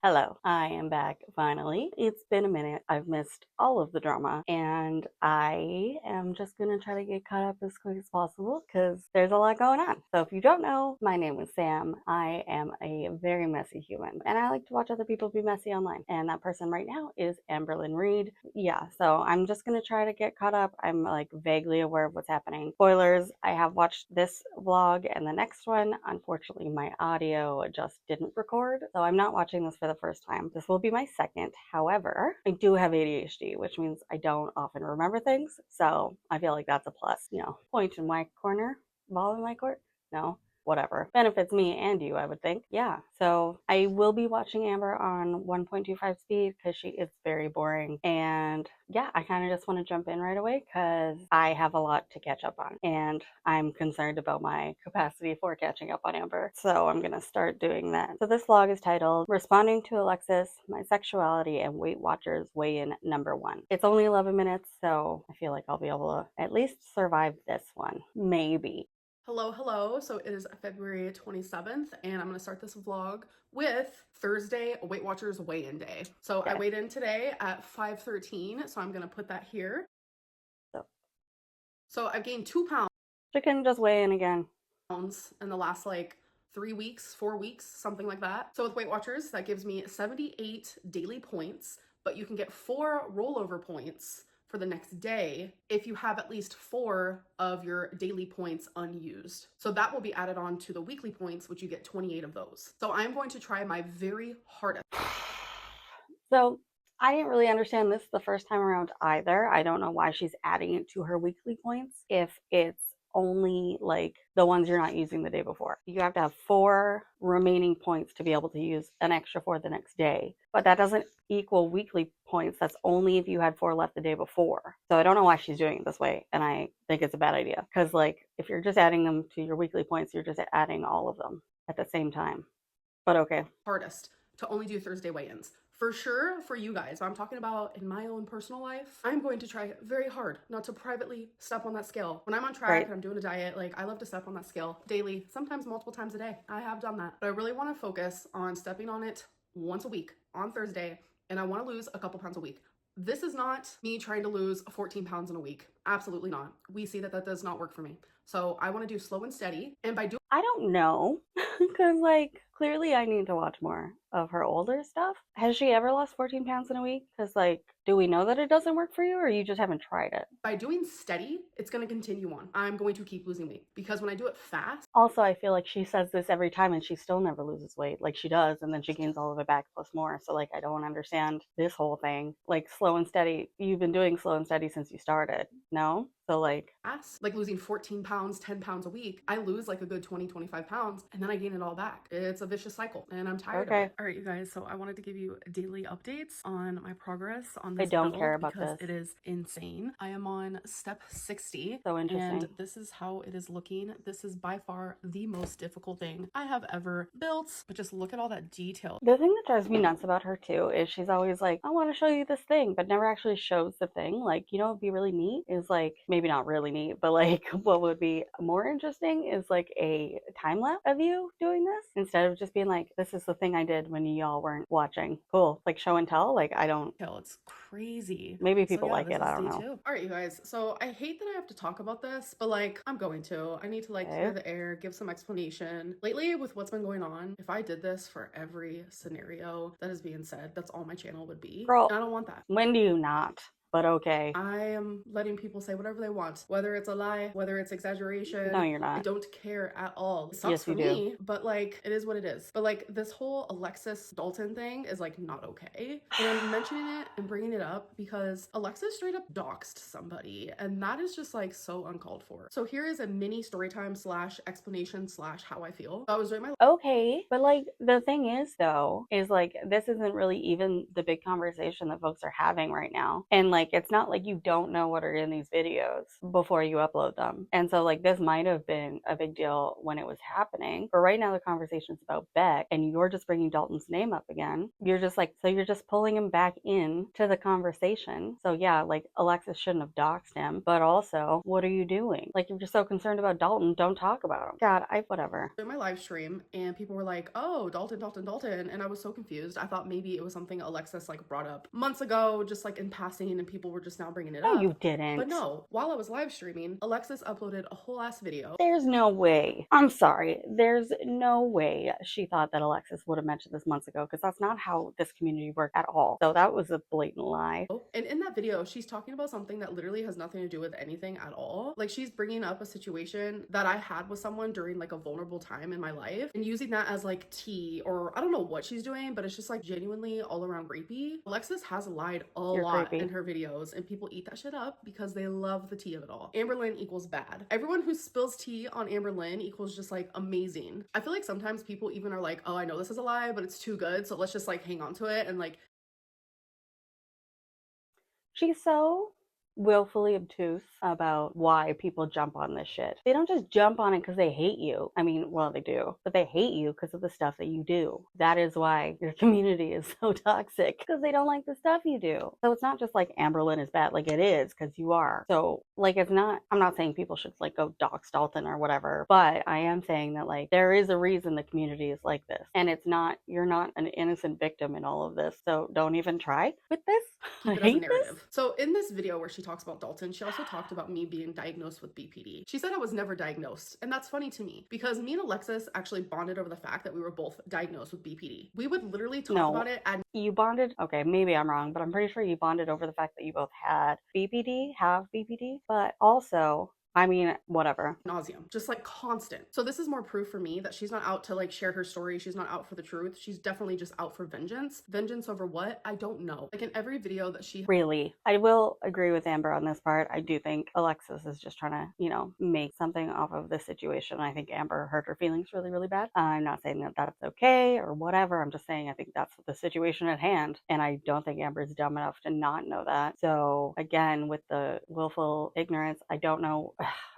Hello, I am back finally. It's been a minute. I've missed all of the drama, and I am just gonna try to get caught up as quick as possible because there's a lot going on. So, if you don't know, my name is Sam. I am a very messy human, and I like to watch other people be messy online. And that person right now is Amberlynn Reed. Yeah, so I'm just gonna try to get caught up. I'm like vaguely aware of what's happening. Spoilers, I have watched this vlog and the next one. Unfortunately, my audio just didn't record, so I'm not watching this for the first time. This will be my second. However, I do have ADHD, which means I don't often remember things. So I feel like that's a plus. Point in my corner, ball in my court. No, whatever. Benefits me and you, I would think. Yeah. So I will be watching Amber on 1.25 speed because she is very boring. And yeah, I kind of just want to jump in right away because I have a lot to catch up on. And I'm concerned about my capacity for catching up on Amber. So I'm going to start doing that. So this vlog is titled Responding to Alexis, My Sexuality, and Weight Watchers Weigh In #1. It's only 11 minutes, so I feel like I'll be able to at least survive this one. Maybe. Hello. So it is February 27th, and I'm going to start this vlog with Thursday Weight Watchers weigh-in day. So I weighed in today at 5:13, so I'm going to put that here. So I've gained 2 pounds. She can just weigh in again. In the last 3 weeks, 4 weeks, something like that. So with Weight Watchers, that gives me 78 daily points, but you can get 4 rollover points for the next day if you have at least 4 of your daily points unused. So that will be added on to the weekly points, which you get 28 of those. So I'm going to try my very hardest. So I didn't really understand this the first time around either. I don't know why she's adding it to her weekly points if it's only like the ones you're not using the day before. You have to have 4 remaining points to be able to use an extra 4 the next day. But that doesn't equal weekly points. That's only if you had 4 left the day before. So I don't know why she's doing it this way. And I think it's a bad idea. Because if you're just adding them to your weekly points, you're just adding all of them at the same time. But okay. Hardest to only do Thursday weigh-ins. For sure, for you guys, I'm talking about in my own personal life, I'm going to try very hard not to privately step on that scale. When I'm on track and I'm doing a diet, I love to step on that scale daily, sometimes multiple times a day. I have done that. But I really want to focus on stepping on it once a week on Thursday, and I want to lose a couple pounds a week. This is not me trying to lose 14 pounds in a week. Absolutely not. We see that does not work for me. So I want to do slow and steady. And by doing, I don't know, because clearly I need to watch more of her older stuff. Has she ever lost 14 pounds in a week? Because do we know that it doesn't work for you, or you just haven't tried it? By doing steady, it's going to continue on. I'm going to keep losing weight because when I do it fast. Also, I feel like she says this every time and she still never loses weight. She does, and then she gains all of it back plus more. So I don't understand this whole thing. Slow and steady. You've been doing slow and steady since you started, no? So losing 14 pounds, 10 pounds a week, I lose a good 20, 25 pounds, and then I gain it all back. It's a vicious cycle, and I'm tired of it. All right, you guys, so I wanted to give you daily updates on my progress on this build care about because this. It is insane. I am on step 60. So interesting. And this is how it is looking. This is by far the most difficult thing I have ever built, but just look at all that detail. The thing that drives me nuts about her too is she's always I want to show you this thing, but never actually shows the thing. It'd be really neat is maybe not really neat, but what would be more interesting is a time lapse of you doing this instead of just being this is the thing I did when y'all weren't watching. Cool. Show and tell. I don't. It's crazy. Maybe people like it. I don't know. All right, you guys. So I hate that I have to talk about this, but I'm going to. I need to clear the air, give some explanation. Lately, with what's been going on, if I did this for every scenario that is being said, that's all my channel would be. Girl, I don't want that. When do you not? But okay. I am letting people say whatever they want, whether it's a lie, whether it's exaggeration. No, you're not. I don't care at all. It sucks yes, for me, but it is what it is. But this whole Alexis Dalton thing is not okay. And I'm mentioning it and bringing it up because Alexis straight up doxed somebody, and that is just so uncalled for. So here is a mini story time / explanation / how I feel. I was doing my okay, but the thing is though, is this isn't really even the big conversation that folks are having right now. And like, it's not like you don't know what are in these videos before you upload them. And so, like, this might have been a big deal when it was happening. But right now, the conversation's about Beck, and you're just bringing Dalton's name up again. You're just like, so you're just pulling him back in to the conversation. So, yeah, like, Alexis shouldn't have doxed him. But also, what are you doing? Like, if you're so concerned about Dalton, don't talk about him. God, whatever. In my live stream, and people were like, oh, Dalton, Dalton, Dalton. And I was so confused. I thought maybe it was something Alexis like brought up months ago, just like in passing, and people were just now bringing it No, up. you didn't. But no, while I was live streaming, Alexis uploaded a whole ass video. There's no way. I'm sorry. There's no way she thought that Alexis would have mentioned this months ago, because that's not how this community worked at all. So that was a blatant lie. And in that video, she's talking about something that literally has nothing to do with anything at all. Like, she's bringing up a situation that I had with someone during like a vulnerable time in my life and using that as like tea, or I don't know what she's doing, but it's just like genuinely all around rapey. Alexis has lied a lot in her videos, and people eat that shit up because they love the tea of it all. Amberlynn equals bad. Everyone who spills tea on Amberlynn equals just like amazing. I feel like sometimes people even are like, oh, I know this is a lie, but it's too good, so let's just like hang on to it. And like, she's so willfully obtuse about why people jump on this shit. They don't just jump on it because they hate you. I mean, well, they do, but they hate you because of the stuff that you do. That is why your community is so toxic, because they don't like the stuff you do. So it's not just like Amberlynn is bad, like it is, because you are. So like, it's not, I'm not saying people should like go dox Dalton or whatever, but I am saying that like there is a reason the community is like this, and it's not, you're not an innocent victim in all of this. So don't even try with this. keep it as a narrative. So in this video where she talks about Dalton, she also talked about me being diagnosed with BPD. She said I was never diagnosed, and that's funny to me because me and Alexis actually bonded over the fact that we were both diagnosed with BPD. We would literally talk about it and you bonded? Okay, maybe I'm wrong, but I'm pretty sure you bonded over the fact that you both had BPD, have BPD, but also, I mean, whatever. nauseum, just like constant. So this is more proof for me that she's not out to like share her story. She's not out for the truth. She's definitely just out for vengeance. Vengeance over what? I don't know. Like in every video that she really, I will agree with Amber on this part. I do think Alexis is just trying to, you know, make something off of this situation. I think Amber hurt her feelings really, really bad. I'm not saying that that's okay or whatever. I'm just saying I think that's the situation at hand. And I don't think Amber's dumb enough to not know that. So again, with the willful ignorance, I don't know.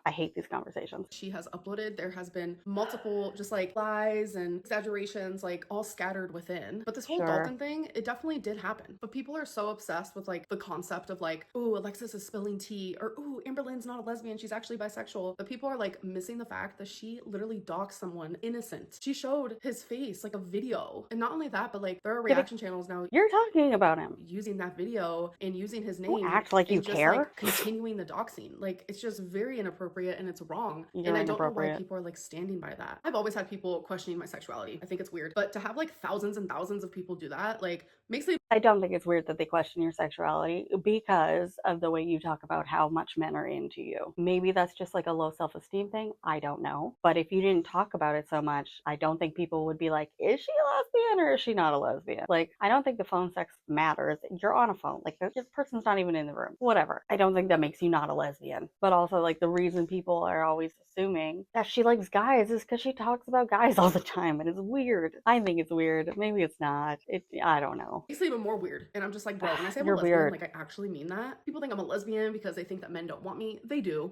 I hate these conversations. She has uploaded, there has been multiple just like lies and exaggerations like all scattered within. But this whole Dalton thing, it definitely did happen. But people are so obsessed with like the concept of like, ooh, Alexis is spilling tea, or ooh, Amberlynn's not a lesbian, she's actually bisexual. But people are like missing the fact that she literally doxed someone innocent. She showed his face, like a video. And not only that, but like there are reaction channels now. You're talking about him. Using that video and using his name. Don't act like you care. Like, continuing the doxing. Like, it's just very inappropriate and it's wrong. And I don't know why people are like standing by that. I've always had people questioning my sexuality. I think it's weird. But to have like thousands and thousands of people do that, like, makes me... I don't think it's weird that they question your sexuality because of the way you talk about how much men are into you. Maybe that's just like a low self-esteem thing. I don't know. But if you didn't talk about it so much, I don't think people would be like, is she a lesbian or is she not a lesbian? Like, I don't think the phone sex matters. You're on a phone. Like, this person's not even in the room. Whatever. I don't think that makes you not a lesbian. But also, like, the reason people are always assuming that she likes guys is because she talks about guys all the time, and it's weird. I think it's weird. Maybe it's not. I don't know. It's even more weird. And I'm just like, bro, when I say I'm a lesbian, like, I actually mean that. People think I'm a lesbian because they think that men don't want me. They do.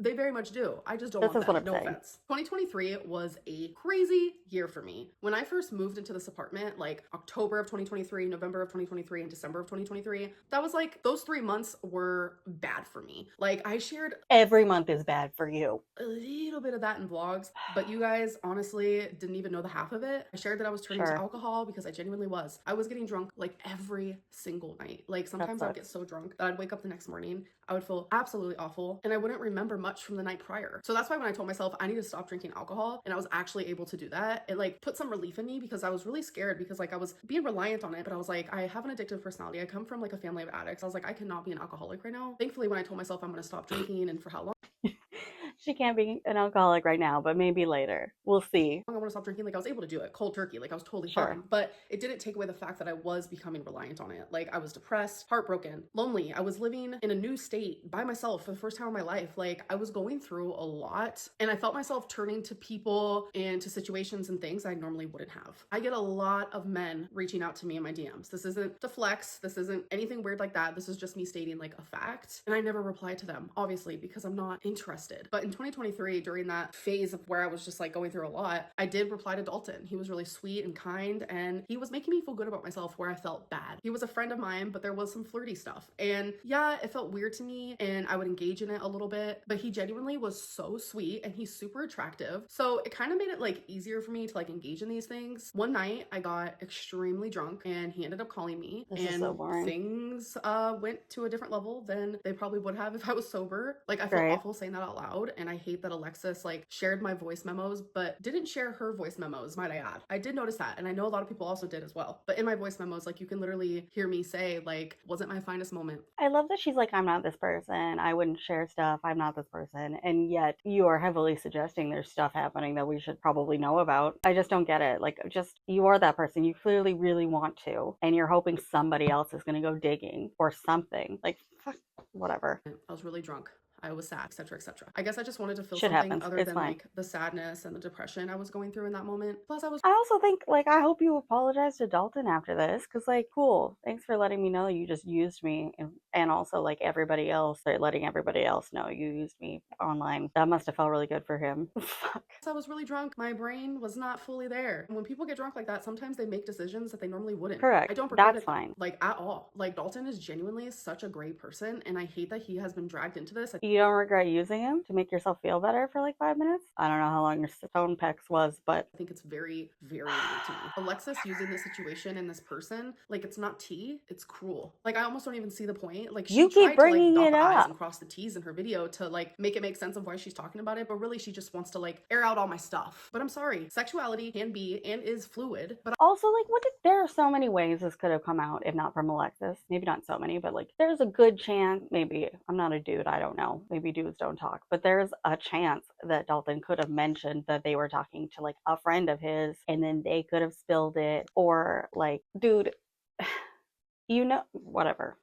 They very much do. I just don't want that. No offense. 2023 was a crazy year for me. When I first moved into this apartment, like October of 2023, November of 2023, and December of 2023, that was like, those 3 months were bad for me. Like, I shared... Every month is bad for you. A little bit of that in vlogs, but you guys honestly didn't even know the half of it. I shared that I was turning to alcohol because I genuinely was. I was getting drunk like every single night. Like, sometimes I would get so drunk that I'd wake up the next morning, I would feel absolutely awful, and I wouldn't remember much from the night prior. So that's why when I told myself I need to stop drinking alcohol, and I was actually able to do that, it like put some relief in me because I was really scared because like I was being reliant on it, but I was like, I have an addictive personality. I come from like a family of addicts. I was like, I cannot be an alcoholic right now. Thankfully, when I told myself I'm going to stop drinking and for how long, she can't be an alcoholic right now, but maybe later. We'll see. I want to stop drinking. Like I was able to do it cold turkey. Like I was totally Sure. fine. But it didn't take away the fact that I was becoming reliant on it. Like I was depressed, heartbroken, lonely. I was living in a new state by myself for the first time in my life. Like I was going through a lot and I felt myself turning to people and to situations and things I normally wouldn't have. I get a lot of men reaching out to me in my DMs. This isn't to flex. This isn't anything weird like that. This is just me stating like a fact. And I never reply to them, obviously, because I'm not interested. But in 2023, during that phase of where I was just like going through a lot, I did reply to Dalton. He was really sweet and kind, and he was making me feel good about myself where I felt bad. He was a friend of mine, but there was some flirty stuff. And yeah, it felt weird to me, and I would engage in it a little bit, but he genuinely was so sweet and he's super attractive. So it kind of made it like easier for me to like engage in these things. One night I got extremely drunk and he ended up calling me, and so things went to a different level than they probably would have if I was sober. Like I feel awful saying that out loud, and I hate that Alexis like shared my voice memos but didn't share her voice memos, might I add. I did notice that, and I know a lot of people also did as well. But in my voice memos, like you can literally hear me say like, wasn't my finest moment. I love that she's like, I'm not this person, I wouldn't share stuff, I'm not this person, and yet you are heavily suggesting there's stuff happening that we should probably know about. I just don't get it. Like, just, you are that person, you clearly really want to, and you're hoping somebody else is going to go digging or something. Like, fuck, whatever. I was really drunk. I was sad, etc., etc. I guess I just wanted to feel Shit something happens. other It's than fine. like the sadness and the depression I was going through in that moment. Plus, I also think, like, I hope you apologize to Dalton after this, because, like, cool, thanks for letting me know you just used me, and also, like, everybody else, or letting everybody else know you used me online. That must have felt really good for him. Fuck. I was really drunk. My brain was not fully there. And when people get drunk like that, sometimes they make decisions that they normally wouldn't. Correct. I don't That's regret it, fine. like, at all. Like, Dalton is genuinely such a great person, and I hate that he has been dragged into this. You don't regret using him to make yourself feel better for like 5 minutes? I don't know how long your stone pecs was, but I think it's very, very weird to me. Alexis using this situation and this person, like, it's not tea, it's cruel. Like, I almost don't even see the point. Like, she you keep tried bringing to like it dot the I's up. and cross the T's in her video to like make it make sense of why she's talking about it, but really she just wants to like air out all my stuff. But I'm sorry, sexuality can be and is fluid. But Also, like, there are so many ways this could have come out if not from Alexis. Maybe not so many, but like, there's a good chance. Maybe I'm not a dude, I don't know. Maybe dudes don't talk, but there's a chance that Dalton could have mentioned that they were talking to like a friend of his, and then they could have spilled it, or like, dude, you know, whatever.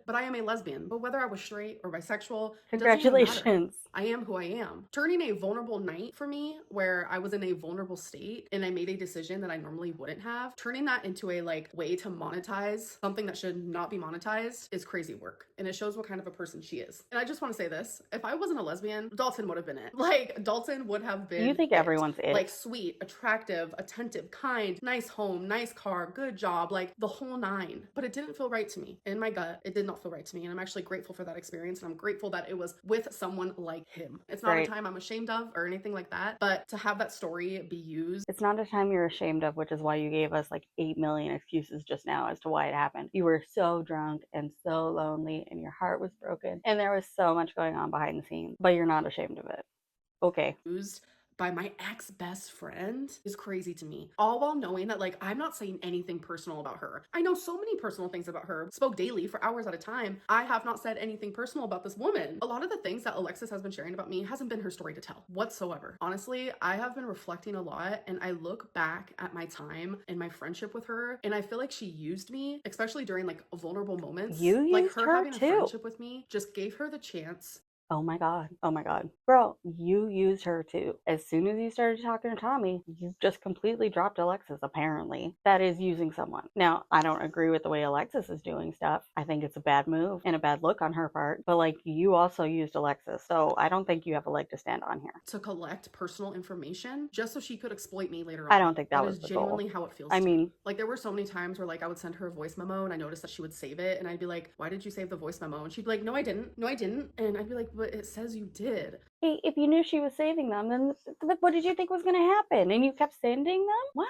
But I am a lesbian. But whether I was straight or bisexual, Congratulations. I am who I am. Turning a vulnerable night for me, where I was in a vulnerable state and I made a decision that I normally wouldn't have, turning that into a like way to monetize something that should not be monetized is crazy work. And it shows what kind of a person she is. And I just want to say this. If I wasn't a lesbian, Dalton would have been it. Like, Dalton would have been You think it. everyone's it. Like, sweet, attractive, attentive, kind, nice home, nice car, good job, like the whole nine. But it didn't feel right to me. In my gut, it did not feel right to me. And I'm actually grateful for that experience. And I'm grateful that it was with someone like him. It's not a time I'm ashamed of or anything like that. But to have that story be used. It's not a time you're ashamed of, which is why you gave us like 8 million excuses just now as to why it happened. You were so drunk and so lonely and your heart was broken. And there was so much going on behind the scenes. But you're not ashamed of it. Okay. Used by my ex-best friend is crazy to me. All while knowing that like I'm not saying anything personal about her. I know so many personal things about her, spoke daily for hours at a time. I have not said anything personal about this woman. A lot of the things that Alexis has been sharing about me hasn't been her story to tell whatsoever. Honestly, I have been reflecting a lot, and I look back at my time and my friendship with her, and I feel like she used me, especially during like vulnerable moments. You used like her having too. a friendship with me just gave her the chance. Oh my God. Oh my God. Girl, you used her too. As soon as you started talking to Tommy, you just completely dropped Alexis, apparently. That is using someone. Now, I don't agree with the way Alexis is doing stuff. I think it's a bad move and a bad look on her part. But like, you also used Alexis. So I don't think you have a leg to stand on here. To collect personal information just so she could exploit me later on. I don't think that was is the genuinely goal. how it feels. I mean, like there were so many times where like I would send her a voice memo and I noticed that she would save it, and I'd be like, why did you save the voice memo? And she'd be like, no, I didn't. No, I didn't. And I'd be like, but it says you did. hey, if you knew she was saving them, then what did you think was going to happen? And you kept sending them? What?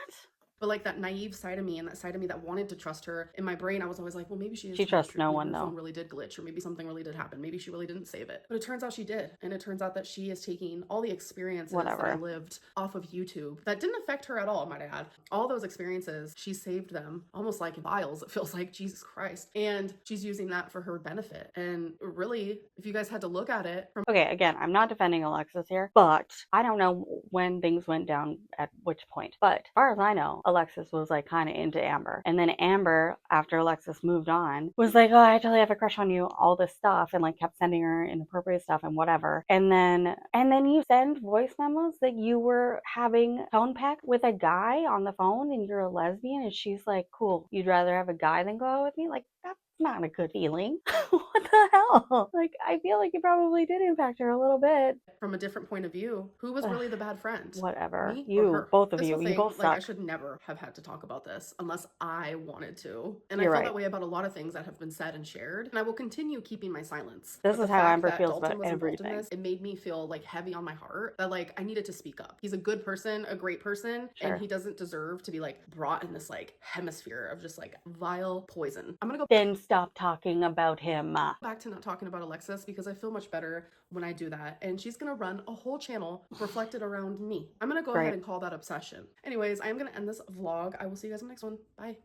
But like that naive side of me and that side of me that wanted to trust her, in my brain I was always like, well, maybe she is She trying to trusts trick no me. one Her phone though. really did glitch, or maybe something really did happen. Maybe she really didn't save it. But it turns out she did. And it turns out that she is taking all the experiences that I lived off of YouTube that didn't affect her at all, might I add. All those experiences, she saved them almost like in files. It feels like, Jesus Christ. And she's using that for her benefit. And really, if you guys had to look at it from... Okay, again, I'm not defending Alexis here, but I don't know when things went down at which point. But as far as I know, Alexis was like kind of into Amber. And then Amber, after Alexis moved on, was like, oh, I totally have a crush on you, all this stuff, and like kept sending her inappropriate stuff and whatever. And then you send voice memos that you were having phone peck with a guy on the phone and you're a lesbian, and she's like, cool, you'd rather have a guy than go out with me? Like, that's not a good feeling. What the hell? Like, I feel like it probably did impact her a little bit. From a different point of view, who was really the bad friend? Whatever. Me or You, her? both of This whole you thing, both like, I suck. should never have had to talk about this unless I wanted to. And You're I feel right. that way about a lot of things that have been said and shared, and I will continue keeping my silence. This But is the how fact Amber that feels Dalton about was involved in everything. this, it made me feel like heavy on my heart that like I needed to speak up. He's a good person, a great person, Sure. and he doesn't deserve to be like brought in this like hemisphere of just like vile poison. I'm gonna go Then stop talking about him. back to not talking about Alexis because I feel much better when I do that. And she's gonna run a whole channel reflected around me. I'm gonna go ahead and call that obsession. Anyways, I am gonna end this vlog. I will see you guys in the next one. Bye.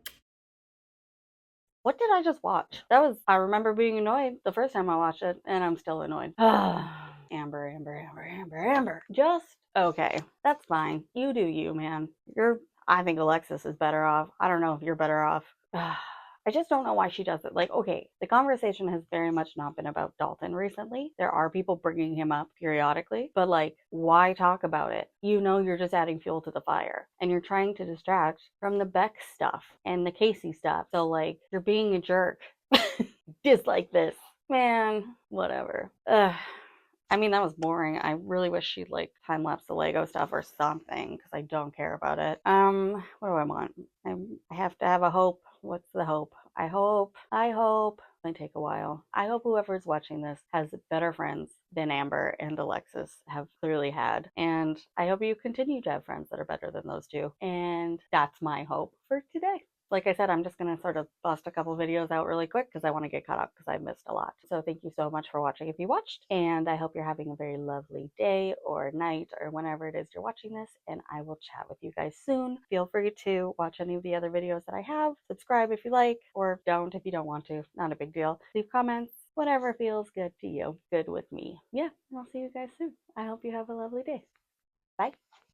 What did I just watch? I remember being annoyed the first time I watched it, and I'm still annoyed. Amber. Just, okay, that's fine. You do you, man. I think Alexis is better off. I don't know if you're better off. I just don't know why she does it. Like, okay, the conversation has very much not been about Dalton recently. There are people bringing him up periodically, but like, why talk about it? You know, you're just adding fuel to the fire, and you're trying to distract from the Beck stuff and the Casey stuff. So like, you're being a jerk. Dislike this. Man, whatever. I mean, that was boring. I really wish she'd like time lapse the Lego stuff or something because I don't care about it. What do I want? I have to have a hope. What's the hope? I hope. It might take a while. I hope whoever's watching this has better friends than Amber and Alexis have clearly had. And I hope you continue to have friends that are better than those two. And that's my hope for today. Like I said, I'm just going to sort of bust a couple videos out really quick because I want to get caught up because I missed a lot. So thank you so much for watching if you watched, and I hope you're having a very lovely day or night or whenever it is you're watching this, and I will chat with you guys soon. Feel free to watch any of the other videos that I have, subscribe if you like, or don't if you don't want to, not a big deal. Leave comments, whatever feels good to you, good with me. Yeah, and I'll see you guys soon. I hope you have a lovely day. Bye.